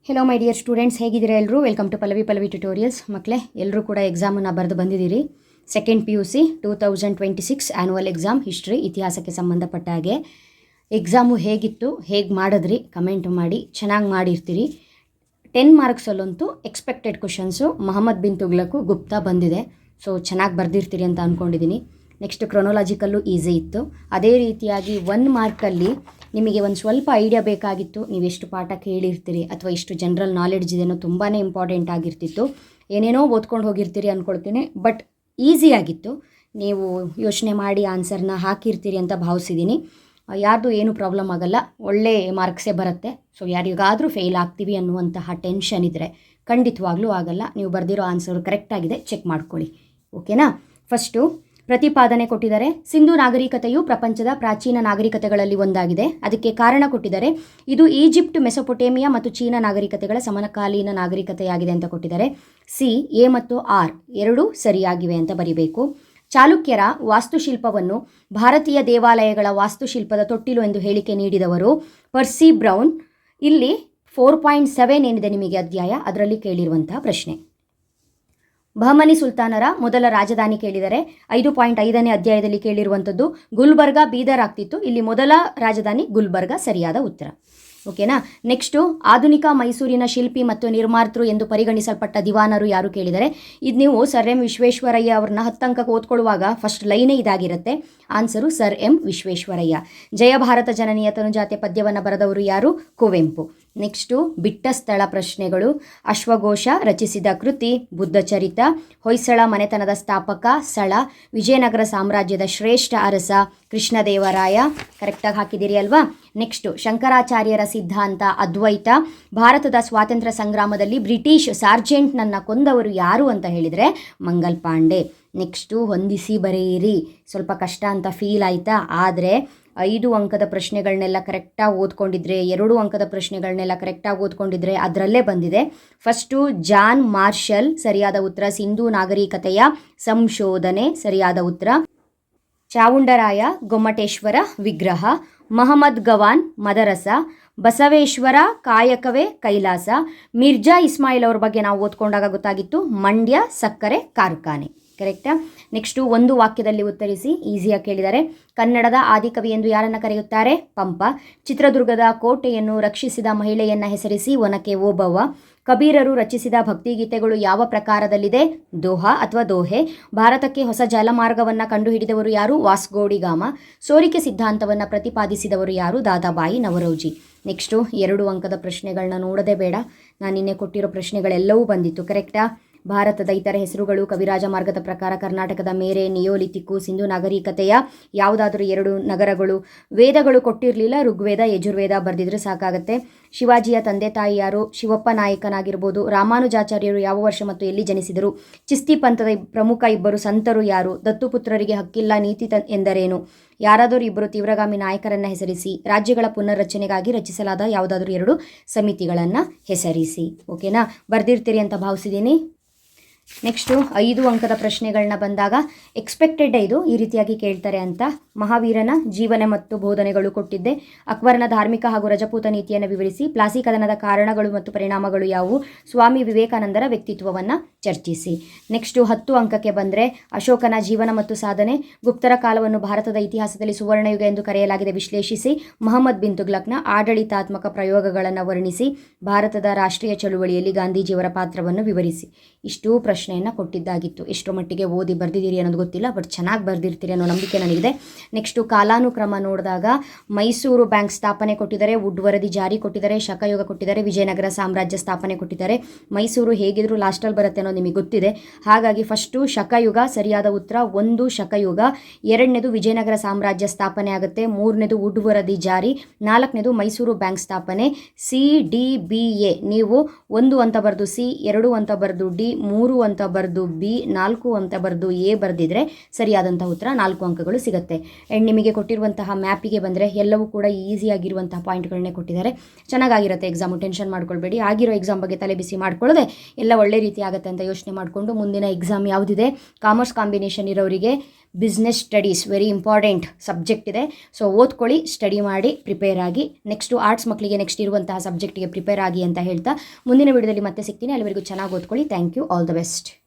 Hello my dear students, ಹೇಗಿದ್ದೀರಾ ಎಲ್ಲರೂ? Welcome to Pallavi tutorials. ಮಕ್ಕಳೇ, ಎಲ್ಲರೂ ಕೂಡ ಎಕ್ಸಾಮನ್ನು ಬರೆದು ಬಂದಿದ್ದೀರಿ. Second PUC 2026 annual exam history, ಇತಿಹಾಸಕ್ಕೆ ಸಂಬಂಧಪಟ್ಟ ಹಾಗೆ ಎಕ್ಸಾಮು ಹೇಗಿತ್ತು, ಹೇಗೆ ಮಾಡಿದ್ರಿ ಕಮೆಂಟ್ ಮಾಡಿ. ಚೆನ್ನಾಗಿ ಮಾಡಿರ್ತೀರಿ. 10 ಮಾರ್ಕ್ಸಲ್ಲಂತೂ ಎಕ್ಸ್ಪೆಕ್ಟೆಡ್ ಕ್ವಶನ್ಸು ಮೊಹಮ್ಮದ್ ಬಿನ್ ತುಗ್ಲಕು ಗುಪ್ತಾ ಬಂದಿದೆ. ಸೊ ಚೆನ್ನಾಗಿ ಬರೆದಿರ್ತೀರಿ ಅಂತ ಅಂದ್ಕೊಂಡಿದ್ದೀನಿ. ನೆಕ್ಸ್ಟ್ ಕ್ರೊನೊಲಾಜಿಕಲ್ಲು ಈಸಿ ಇತ್ತು. ಅದೇ ರೀತಿಯಾಗಿ 1 ಮಾರ್ಕಲ್ಲಿ ನಿಮಗೆ ಒಂದು ಸ್ವಲ್ಪ ಐಡಿಯಾ ಬೇಕಾಗಿತ್ತು. ನೀವು ಎಷ್ಟು ಪಾಠ ಕೇಳಿರ್ತೀರಿ ಅಥವಾ ಎಷ್ಟು ಜನರಲ್ ನಾಲೆಡ್ಜ್ ಇದೆಯೋ ತುಂಬಾ ಇಂಪಾರ್ಟೆಂಟ್ ಆಗಿರ್ತಿತ್ತು. ಏನೇನೋ ಓದ್ಕೊಂಡು ಹೋಗಿರ್ತೀರಿ ಅಂದ್ಕೊಳ್ತೀನಿ, ಬಟ್ ಈಸಿಯಾಗಿತ್ತು. ನೀವು ಯೋಚನೆ ಮಾಡಿ ಆನ್ಸರ್ನ ಹಾಕಿರ್ತೀರಿ ಅಂತ ಭಾವಿಸಿದ್ದೀನಿ. ಯಾರ್ದು ಏನೂ ಪ್ರಾಬ್ಲಮ್ ಆಗಲ್ಲ, ಒಳ್ಳೆ ಮಾರ್ಕ್ಸೇ ಬರುತ್ತೆ. ಸೊ ಯಾರಿಗಾದರೂ ಫೇಲ್ ಆಗ್ತೀವಿ ಅನ್ನುವಂತಹ ಟೆನ್ಷನ್ ಇದ್ದರೆ ಖಂಡಿತವಾಗ್ಲೂ ಆಗಲ್ಲ. ನೀವು ಬರೆದಿರೋ ಆನ್ಸರ್ ಕರೆಕ್ಟಾಗಿದೆ, ಚೆಕ್ ಮಾಡ್ಕೊಳ್ಳಿ. ಓಕೆನಾ? ಫಸ್ಟು ಪ್ರತಿಪಾದನೆ ಕೊಟ್ಟಿದ್ದಾರೆ. ಸಿಂಧು ನಾಗರಿಕತೆಯು ಪ್ರಪಂಚದ ಪ್ರಾಚೀನ ನಾಗರಿಕತೆಗಳಲ್ಲಿ ಒಂದಾಗಿದೆ. ಅದಕ್ಕೆ ಕಾರಣ ಕೊಟ್ಟಿದ್ದಾರೆ. ಇದು ಈಜಿಪ್ಟ್, ಮೆಸೊಪೊಟೇಮಿಯಾ ಮತ್ತು ಚೀನಾ ನಾಗರಿಕತೆಗಳ ಸಮಕಾಲೀನ ನಾಗರಿಕತೆಯಾಗಿದೆ ಅಂತ ಕೊಟ್ಟಿದ್ದಾರೆ. A ಮತ್ತು R ಎರಡೂ ಸರಿಯಾಗಿವೆ ಅಂತ ಬರಿಬೇಕು. ಚಾಲುಕ್ಯರ ವಾಸ್ತುಶಿಲ್ಪವನ್ನು ಭಾರತೀಯ ದೇವಾಲಯಗಳ ವಾಸ್ತುಶಿಲ್ಪದ ತೊಟ್ಟಿಲು ಎಂದು ಹೇಳಿಕೆ ನೀಡಿದವರು ಪರ್ಸಿ ಬ್ರೌನ್. ಇಲ್ಲಿ 4.7 ಏನಿದೆ ನಿಮಗೆ ಅಧ್ಯಾಯ, ಅದರಲ್ಲಿ ಕೇಳಿರುವಂತಹ ಪ್ರಶ್ನೆ. ಬಹಮನಿ ಸುಲ್ತಾನರ ಮೊದಲ ರಾಜಧಾನಿ ಕೇಳಿದರೆ 5.5ನೇ ಅಧ್ಯಾಯದಲ್ಲಿ ಕೇಳಿರುವಂಥದ್ದು ಗುಲ್ಬರ್ಗಾ, ಬೀದರ್ ಆಗ್ತಿತ್ತು. ಇಲ್ಲಿ ಮೊದಲ ರಾಜಧಾನಿ ಗುಲ್ಬರ್ಗಾ ಸರಿಯಾದ ಉತ್ತರ. ಓಕೆನಾ? ನೆಕ್ಸ್ಟು ಆಧುನಿಕ ಮೈಸೂರಿನ ಶಿಲ್ಪಿ ಮತ್ತು ನಿರ್ಮಾತೃ ಎಂದು ಪರಿಗಣಿಸಲ್ಪಟ್ಟ ದಿವಾನರು ಯಾರು ಕೇಳಿದರೆ, ಇದು ನೀವು ಸರ್ ಎಂ ವಿಶ್ವೇಶ್ವರಯ್ಯ ಅವ್ರನ್ನ 10 ಅಂಕಕ್ಕೆ ಓದ್ಕೊಳ್ಳುವಾಗ ಫಸ್ಟ್ ಲೈನೇ ಇದಾಗಿರುತ್ತೆ. Answer sir M Visvesvaraya. ಜಯ ಭಾರತ ಜನನಿಯ ತನುಜಾತೆ ಪದ್ಯವನ್ನು ಬರೆದವರು ಯಾರು? ಕುವೆಂಪು. ನೆಕ್ಸ್ಟು ಬಿಟ್ಟ ಸ್ಥಳ ಪ್ರಶ್ನೆಗಳು. ಅಶ್ವಘೋಷ ರಚಿಸಿದ ಕೃತಿ ಬುದ್ಧಚರಿತ. ಹೊಯ್ಸಳ ಮನೆತನದ ಸ್ಥಾಪಕ ಸಳ. ವಿಜಯನಗರ ಸಾಮ್ರಾಜ್ಯದ ಶ್ರೇಷ್ಠ ಅರಸ ಕೃಷ್ಣದೇವರಾಯ. ಕರೆಕ್ಟಾಗಿ ಹಾಕಿದ್ದೀರಿ ಅಲ್ವಾ? ನೆಕ್ಸ್ಟು ಶಂಕರಾಚಾರ್ಯರ ಸಿದ್ಧಾಂತ ಅದ್ವೈತ. ಭಾರತದ ಸ್ವಾತಂತ್ರ್ಯ ಸಂಗ್ರಾಮದಲ್ಲಿ ಬ್ರಿಟಿಷ್ ಸಾರ್ಜೆಂಟ್ನನ್ನು ಕೊಂದವರು ಯಾರು ಅಂತ ಹೇಳಿದರೆ ಮಂಗಲ್ ಪಾಂಡೆ. ನೆಕ್ಸ್ಟು ಹೊಂದಿಸಿ ಬರೆಯಿರಿ. ಸ್ವಲ್ಪ ಕಷ್ಟ ಅಂತ ಫೀಲ್ ಆಯಿತಾ? ಆದರೆ 5 ಅಂಕದ ಪ್ರಶ್ನೆಗಳನ್ನೆಲ್ಲ ಕರೆಕ್ಟಾಗಿ ಓದ್ಕೊಂಡಿದ್ರೆ, 2 ಅಂಕದ ಪ್ರಶ್ನೆಗಳನ್ನೆಲ್ಲ ಕರೆಕ್ಟಾಗಿ ಓದ್ಕೊಂಡಿದ್ರೆ ಅದರಲ್ಲೇ ಬಂದಿದೆ. ಫಸ್ಟು ಜಾನ್ ಮಾರ್ಷಲ್ ಸರಿಯಾದ ಉತ್ತರ. ಸಿಂಧೂ ನಾಗರಿಕತೆಯ ಸಂಶೋಧನೆ ಸರಿಯಾದ ಉತ್ತರ. ಚಾವುಂಡರಾಯ ಗೊಮ್ಮಟೇಶ್ವರ ವಿಗ್ರಹ. ಮಹಮ್ಮದ್ ಗವಾನ್ ಮದರಸ. ಬಸವೇಶ್ವರ ಕಾಯಕವೇ ಕೈಲಾಸ. ಮಿರ್ಜಾ ಇಸ್ಮಾಯಿಲ್ ಅವ್ರ ಬಗ್ಗೆ ನಾವು ಓದ್ಕೊಂಡಾಗ ಗೊತ್ತಾಗಿತ್ತು, ಮಂಡ್ಯ ಸಕ್ಕರೆ ಕಾರ್ಖಾನೆ. ಕರೆಕ್ಟಾ? ನೆಕ್ಸ್ಟು ಒಂದು ವಾಕ್ಯದಲ್ಲಿ ಉತ್ತರಿಸಿ. ಈಸಿಯಾಗಿ ಕೇಳಿದ್ದಾರೆ. ಕನ್ನಡದ ಆದಿಕವಿ ಎಂದು ಯಾರನ್ನು ಕರೆಯುತ್ತಾರೆ? ಪಂಪ. ಚಿತ್ರದುರ್ಗದ ಕೋಟೆಯನ್ನು ರಕ್ಷಿಸಿದ ಮಹಿಳೆಯನ್ನು ಹೆಸರಿಸಿ. ಒನಕೆ ಓಬವ್ವ. ಕಬೀರರು ರಚಿಸಿದ ಭಕ್ತಿಗೀತೆಗಳು ಯಾವ ಪ್ರಕಾರದಲ್ಲಿದೆ? ದೋಹಾ ಅಥವಾ ದೋಹೆ. ಭಾರತಕ್ಕೆ ಹೊಸ ಜಲಮಾರ್ಗವನ್ನು ಕಂಡುಹಿಡಿದವರು ಯಾರು? ವಾಸ್ಕೋಡಿಗಾಮ. ಸೋರಿಕೆ ಸಿದ್ಧಾಂತವನ್ನು ಪ್ರತಿಪಾದಿಸಿದವರು ಯಾರು? ದಾದಾಬಾಯಿ ನವರೋಜಿ. ನೆಕ್ಸ್ಟು 2 ಅಂಕದ ಪ್ರಶ್ನೆಗಳನ್ನ ನೋಡೋದೇ ಬೇಡ. ನಾನು ನಿನ್ನೆ ಕೊಟ್ಟಿರೋ ಪ್ರಶ್ನೆಗಳೆಲ್ಲವೂ ಬಂದಿತ್ತು. ಕರೆಕ್ಟಾ? ಭಾರತದ ಇತರ ಹೆಸರುಗಳು. ಕವಿರಾಜ ಮಾರ್ಗದ ಪ್ರಕಾರ ಕರ್ನಾಟಕದ ಮೇರೆ, ನಿಯೋಲಿತಿಕ್ಕು. ಸಿಂಧು ನಾಗರಿಕತೆಯ ಯಾವುದಾದ್ರೂ 2 ನಗರಗಳು. ವೇದಗಳು ಕೊಟ್ಟಿರಲಿಲ್ಲ, ಋಗ್ವೇದ ಯಜುರ್ವೇದ ಬರೆದಿದ್ರೆ ಸಾಕಾಗತ್ತೆ. ಶಿವಾಜಿಯ ತಂದೆ ತಾಯಿ ಯಾರು? ಶಿವಪ್ಪ ನಾಯಕನಾಗಿರ್ಬೋದು. ರಾಮಾನುಜಾಚಾರ್ಯರು ಯಾವ ವರ್ಷ ಮತ್ತು ಎಲ್ಲಿ ಜನಿಸಿದರು? ಚಿಸ್ತಿ ಪಂಥದ ಪ್ರಮುಖ 2 ಸಂತರು ಯಾರು? ದತ್ತುಪುತ್ರರಿಗೆ ಹಕ್ಕಿಲ್ಲ, ನೀತಿ ಎಂದರೇನು? ಯಾರಾದರೂ 2 ತೀವ್ರಗಾಮಿ ನಾಯಕರನ್ನು ಹೆಸರಿಸಿ. ರಾಜ್ಯಗಳ ಪುನರ್ರಚನೆಗಾಗಿ ರಚಿಸಲಾದ ಯಾವುದಾದ್ರೂ 2 ಸಮಿತಿಗಳನ್ನು ಹೆಸರಿಸಿ. ಓಕೆನಾ? ಬರ್ದಿರ್ತೀರಿ ಅಂತ ಭಾವಿಸಿದ್ದೀನಿ. ನೆಕ್ಸ್ಟು 5 ಅಂಕದ ಪ್ರಶ್ನೆಗಳನ್ನ ಬಂದಾಗ ಎಕ್ಸ್ಪೆಕ್ಟೆಡ್ ಇದು ಈ ರೀತಿಯಾಗಿ ಕೇಳ್ತಾರೆ ಅಂತ. ಮಹಾವೀರನ ಜೀವನ ಮತ್ತು ಬೋಧನೆಗಳು ಕೊಟ್ಟಿದ್ದೆ. ಅಕ್ಬರನ ಧಾರ್ಮಿಕ ಹಾಗೂ ರಜಪೂತ ನೀತಿಯನ್ನು ವಿವರಿಸಿ. ಪ್ಲಾಸಿ ಕದನದ ಕಾರಣಗಳು ಮತ್ತು ಪರಿಣಾಮಗಳು ಯಾವುವು? ಸ್ವಾಮಿ ವಿವೇಕಾನಂದರ ವ್ಯಕ್ತಿತ್ವವನ್ನು ಚರ್ಚಿಸಿ. ನೆಕ್ಸ್ಟು 10 ಅಂಕಕ್ಕೆ ಬಂದರೆ ಅಶೋಕನ ಜೀವನ ಮತ್ತು ಸಾಧನೆ. ಗುಪ್ತರ ಕಾಲವನ್ನು ಭಾರತದ ಇತಿಹಾಸದಲ್ಲಿ ಸುವರ್ಣಯುಗ ಎಂದು ಕರೆಯಲಾಗಿದೆ, ವಿಶ್ಲೇಷಿಸಿ. ಮೊಹಮ್ಮದ್ ಬಿನ್ ತುಗ್ಲಕ್ನ ಆಡಳಿತಾತ್ಮಕ ಪ್ರಯೋಗಗಳನ್ನು ವರ್ಣಿಸಿ. ಭಾರತದ ರಾಷ್ಟ್ರೀಯ ಚಳುವಳಿಯಲ್ಲಿ ಗಾಂಧೀಜಿಯವರ ಪಾತ್ರವನ್ನು ವಿವರಿಸಿ. ಇಷ್ಟೂ ಪ್ರಶ್ನೆಯನ್ನು ಕೊಟ್ಟಿದ್ದಾಗಿತ್ತು. ಎಷ್ಟೋ ಮಟ್ಟಿಗೆ ಓದಿ ಬರೆದಿದ್ದೀರಿ ಅನ್ನೋದು ಗೊತ್ತಿಲ್ಲ, ಬಟ್ ಚೆನ್ನಾಗಿ ಬರೆದಿರ್ತೀರಿ ಅನ್ನೋ ನಂಬಿಕೆ ನನಗಿದೆ. ನೆಕ್ಸ್ಟು ಕಾಲಾನುಕ್ರಮ ನೋಡಿದಾಗ ಮೈಸೂರು ಬ್ಯಾಂಕ್ ಸ್ಥಾಪನೆ ಕೊಟ್ಟಿದ್ದಾರೆ, ವುಡ್ ವರದಿ ಜಾರಿ ಕೊಟ್ಟಿದ್ದಾರೆ, ಶಕಯುಗ ಕೊಟ್ಟಿದ್ದಾರೆ, ವಿಜಯನಗರ ಸಾಮ್ರಾಜ್ಯ ಸ್ಥಾಪನೆ ಕೊಟ್ಟಿದ್ದಾರೆ. ಮೈಸೂರು ಹೇಗಿದ್ರು ಲಾಸ್ಟಲ್ಲಿ ಬರುತ್ತೆ ಅನ್ನೋದು ನಿಮಗೆ ಗೊತ್ತಿದೆ. ಹಾಗಾಗಿ ಫಸ್ಟು ಶಕಯುಗ ಸರಿಯಾದ ಉತ್ತರ. 1 ಶಕಯುಗ. 2ನೇದು ವಿಜಯನಗರ ಸಾಮ್ರಾಜ್ಯ ಸ್ಥಾಪನೆ ಆಗುತ್ತೆ. 3ನೇದು ವುಡ್ ವರದಿ ಜಾರಿ. 4ನೇದು ಮೈಸೂರು ಬ್ಯಾಂಕ್ ಸ್ಥಾಪನೆ. CDBA ನೀವು 1 ಅಂತ ಬರೆದು C, 2 ಅಂತ ಬರೆದು D, 3 ಅಂತ ಬರೆದು B, 4 ಅಂತ ಬರೆದು A ಬರೆದಿದ್ರೆ ಸರಿಯಾದಂಥ ಉತ್ತರ 4 ಅಂಕಗಳು ಸಿಗುತ್ತೆ. ಆ್ಯಂಡ್ ನಿಮಗೆ ಕೊಟ್ಟಿರುವಂತಹ ಮ್ಯಾಪಿಗೆ ಬಂದರೆ ಎಲ್ಲವೂ ಕೂಡ ಈಸಿಯಾಗಿರುವಂತಹ ಪಾಯಿಂಟ್ಗಳನ್ನೇ ಕೊಟ್ಟಿದ್ದಾರೆ. ಚೆನ್ನಾಗಿರುತ್ತೆ ಎಕ್ಸಾಮು, ಟೆನ್ಷನ್ ಮಾಡ್ಕೊಳ್ಬೇಡಿ. ಆಗಿರೋ ಎಕ್ಸಾಮ್ ಬಗ್ಗೆ ತಲೆ ಬಿಸಿ ಮಾಡ್ಕೊಳ್ಳದೆ ಎಲ್ಲ ಒಳ್ಳೆ ರೀತಿ ಆಗುತ್ತೆ ಅಂತ ಯೋಚನೆ ಮಾಡಿಕೊಂಡು ಮುಂದಿನ ಎಕ್ಸಾಮ್ ಯಾವುದಿದೆ, ಕಾಮರ್ಸ್ ಕಾಂಬಿನೇಷನ್ ಇರೋರಿಗೆ business studies very important subject ಇದೆ. ಸೊ ಓದ್ಕೊಳ್ಳಿ, ಸ್ಟಡಿ ಮಾಡಿ, ಪ್ರಿಪೇರ್ ಆಗಿ. ನೆಕ್ಸ್ಟು ಆರ್ಟ್ಸ್ ಮಕ್ಕಳಿಗೆ ನೆಕ್ಸ್ಟ್ ಇರುವಂತಹ ಸಬ್ಜೆಕ್ಟಿಗೆ ಪ್ರಿಪೇರ್ ಆಗಿ ಅಂತ ಹೇಳ್ತಾ ಮುಂದಿನ ವಿಡಿಯೋದಲ್ಲಿ ಮತ್ತೆ ಸಿಗ್ತೀನಿ. ಅಲ್ಲಿವರೆಗೂ ಚೆನ್ನಾಗಿ ಓದ್ಕೊಳ್ಳಿ. Thank you. All the best.